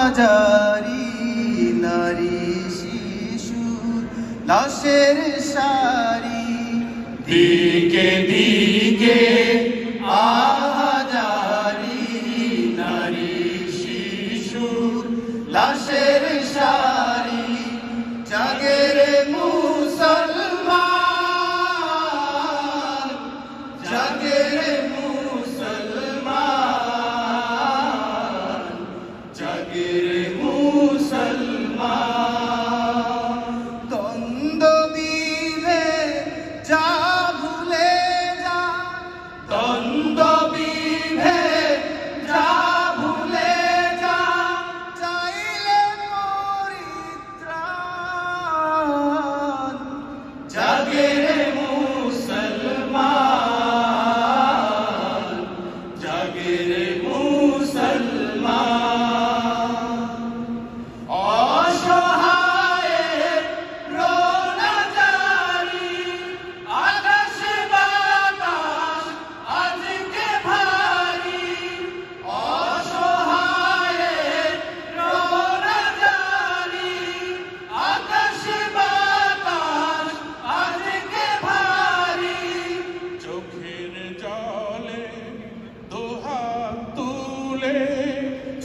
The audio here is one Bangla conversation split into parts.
আহাজারি নারী শিশুর লাশের সারি, দিকে দিকে আহাজারি নারী শিশুর লাশের সারি, জাগে রে মুসলমান, জাগে রে মুসলমান, জাগে রে মুসলমান। দ্বন্দ্ব বিভেদ যা ভুলে যা, দ্বন্দ্ব বিভেদ যা ভুলে যা, চাইলে পরিত্রাণ, জাগে রে মুসলমান, জাগে রে মুসলমান। অসহায়ের রোনা জারি, আকাশ বাতাস আজকে ভারী, অসহায়ের রোনা জারি, আকাশ বাতাস আজকে ভারী। চোখের জলে দুহাত তুলে,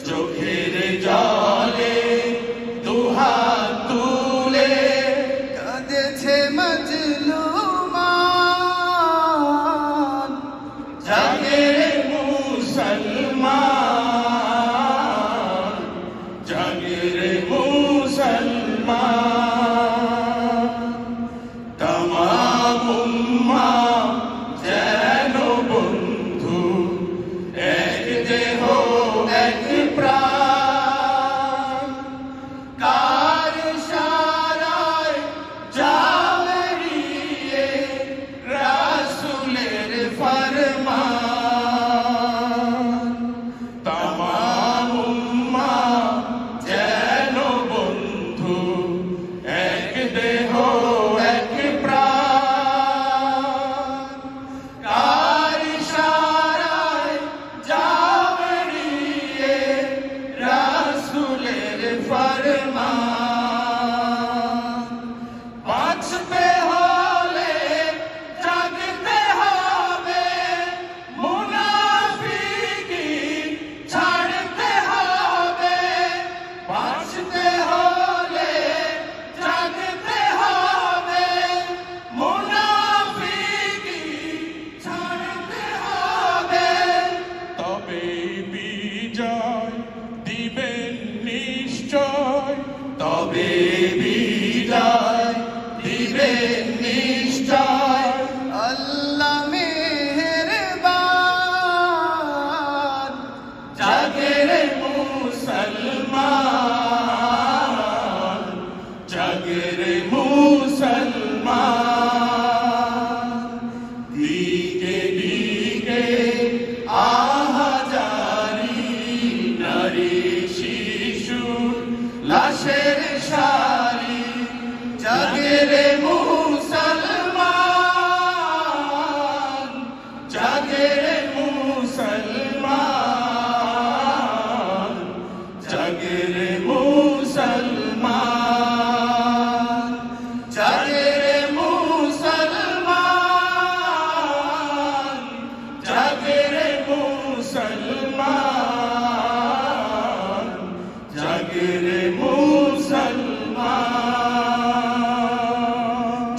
চোখের জলে দুহাত তুলে কাঁদেছে মজলুমান, জাগে রে মুসলমান, জাগে রে মুসলমান। তামাম উম্মাহ যেন বন্ধু, এক দেহ এক প্রাণ, কার ইশারায় যাবে এড়িয়ে রাসূলের ফরমান। তামাম উম্মাহ যেন বন্ধু, এক দেহ এক প্রাণ, কার ইশারায় যাবে এড়িয়ে রাসূলের ফরমান। বাঁচতে হলে জাগতে হবে, মুনাফিকি ছাড়তে হবে, বাঁচতে হলে জাগতে হবে, মুনাফিকি ছাড়তে হবে। তবে বিজয় দিবেন নিশ্চয়, তবে বিজয় দিবেন নিশ্চয়, আল্লাহ মেহেরবান, জাগে রে মুসলমান, জাগে রে মুসলমান। দিকে দিকে আহাজারি নারী শিশুর লাশের সারি, জাগে রে মুসলমান, জাগে রে মুসলমান, জাগে রে মুসলমান, জাগে রে মুসলমান, জাগে রে মুসলমান, জাগে রে মুসলমান,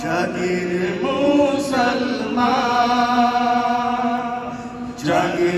জাগে রে মুসলমান, জাগে